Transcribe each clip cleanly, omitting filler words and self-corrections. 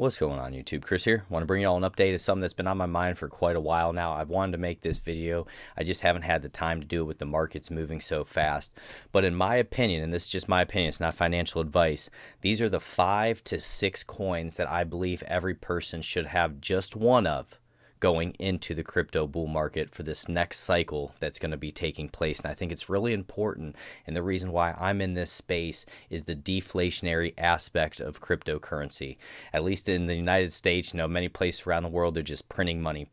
What's going on YouTube? Chris here. Want to bring you all an update of something that's been on my mind for quite a while now. I've wanted to make this video. I just haven't had the time to do it with the markets moving so fast. But in my opinion, and this is just my opinion, it's not financial advice, these are the 5 to 6 coins that I believe every person should have just one of going into the crypto bull market for this next cycle that's going to be taking place. And I think it's really important. And the reason why I'm in this space is the deflationary aspect of cryptocurrency. At least in the United States, many places around the world, they're just printing money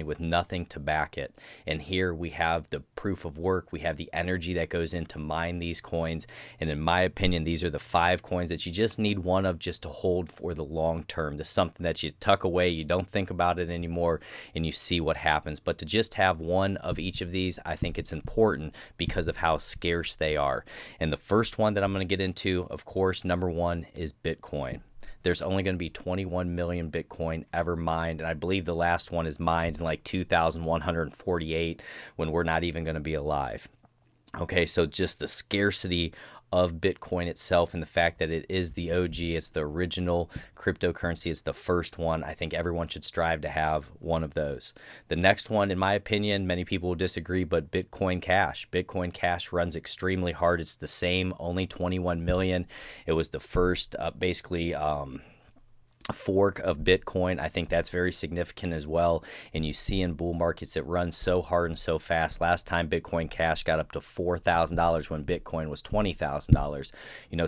with nothing to back it. And here we have the proof of work. We have the energy that goes in to mine these coins. And in my opinion, these are the 5 coins that you just need one of just to hold for the long term. There's something that you tuck away. You don't think about it anymore, and you see what happens. But to just have one of each of these, I think it's important because of how scarce they are. And the first one that I'm going to get into, of course, number 1 is Bitcoin. There's only going to be 21 million Bitcoin ever mined, and I believe the last one is mined in like 2,148 when we're not even going to be alive. Okay, so just the scarcity of Bitcoin itself and the fact that it is the OG, it's the original cryptocurrency, it's the first one. I think everyone should strive to have one of those. The next one, in my opinion, many people will disagree, but Bitcoin Cash. Bitcoin Cash runs extremely hard. It's the same, only 21 million. It was the first fork of Bitcoin. I think that's very significant as well. And you see in bull markets, it runs so hard and so fast. Last time Bitcoin Cash got up to $4,000 when Bitcoin was $20,000.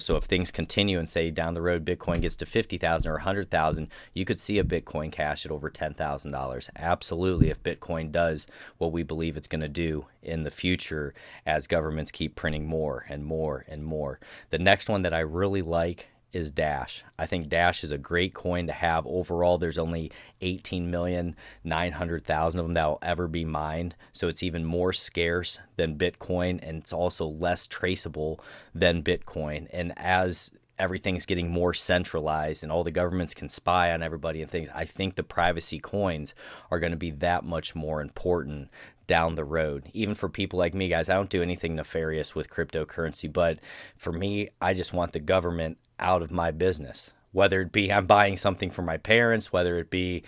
So if things continue and say down the road Bitcoin gets to 50,000 or 100,000, you could see a Bitcoin Cash at over $10,000. Absolutely, if Bitcoin does what we believe it's going to do in the future as governments keep printing more and more and more. The next one that I really like is Dash. I think Dash is a great coin to have. Overall, there's only 18,900,000 of them that will ever be mined. So it's even more scarce than Bitcoin, and it's also less traceable than Bitcoin. And as everything's getting more centralized and all the governments can spy on everybody and things, I think the privacy coins are going to be that much more important down the road. Even for people like me, guys, I don't do anything nefarious with cryptocurrency, but for me, I just want the government out of my business. Whether it be I'm buying something for my parents, whether it be,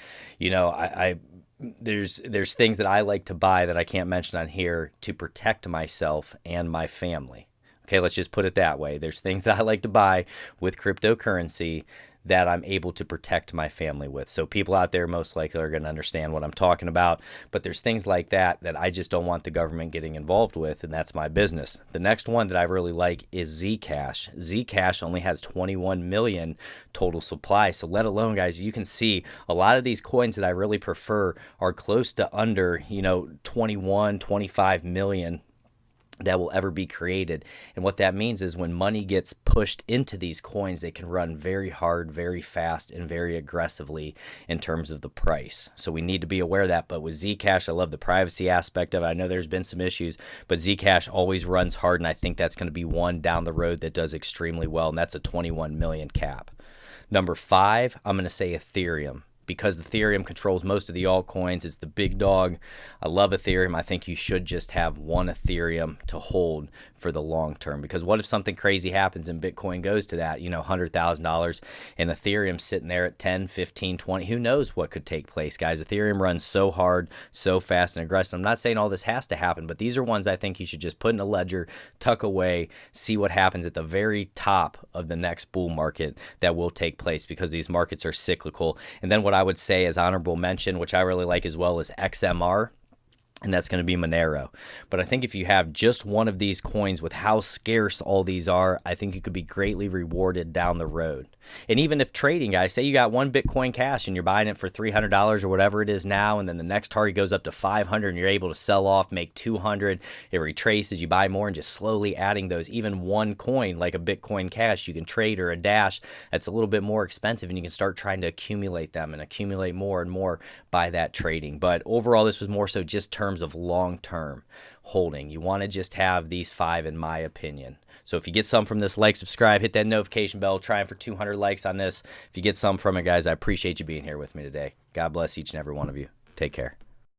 there's things that I like to buy that I can't mention on here to protect myself and my family. Okay, let's just put it that way. There's things that I like to buy with cryptocurrency that I'm able to protect my family with. So people out there most likely are going to understand what I'm talking about. But there's things like that I just don't want the government getting involved with, and that's my business. The next one that I really like is Zcash. Zcash only has 21 million total supply. So let alone, guys, you can see a lot of these coins that I really prefer are close to under, 21, 25 million that will ever be created. And what that means is when money gets pushed into these coins, they can run very hard, very fast, and very aggressively in terms of the price. So we need to be aware of that. But with Zcash, I love the privacy aspect of it. I know there's been some issues, but Zcash always runs hard, and I think that's going to be one down the road that does extremely well, and that's a 21 million cap. Number 5, I'm going to say Ethereum. Because Ethereum controls most of the altcoins, it's the big dog. I love Ethereum. I think you should just have one Ethereum to hold for the long term. Because what if something crazy happens and Bitcoin goes to that, $100,000, and Ethereum's sitting there at 10, 15, 20? Who knows what could take place, guys? Ethereum runs so hard, so fast and aggressive. I'm not saying all this has to happen, but these are ones I think you should just put in a ledger, tuck away, see what happens at the very top of the next bull market that will take place, because these markets are cyclical. And then what I would say as honorable mention, which I really like as well, is XMR. And that's going to be Monero. But I think if you have just one of these coins with how scarce all these are, I think you could be greatly rewarded down the road. And even if trading, guys, say you got one Bitcoin Cash and you're buying it for $300 or whatever it is now, and then the next target goes up to 500 and you're able to sell off, make 200, it retraces, you buy more, and just slowly adding those. Even one coin like a Bitcoin Cash you can trade, or a Dash that's a little bit more expensive, and you can start trying to accumulate them and accumulate more and more by that trading. But overall, this was more so just terms of long-term holding. You want to just have these 5, in my opinion. So if you get some from this, like, subscribe, hit that notification bell, trying for 200 likes on this. If you get some from it, guys, I appreciate you being here with me today. God bless each and every one of you. Take care.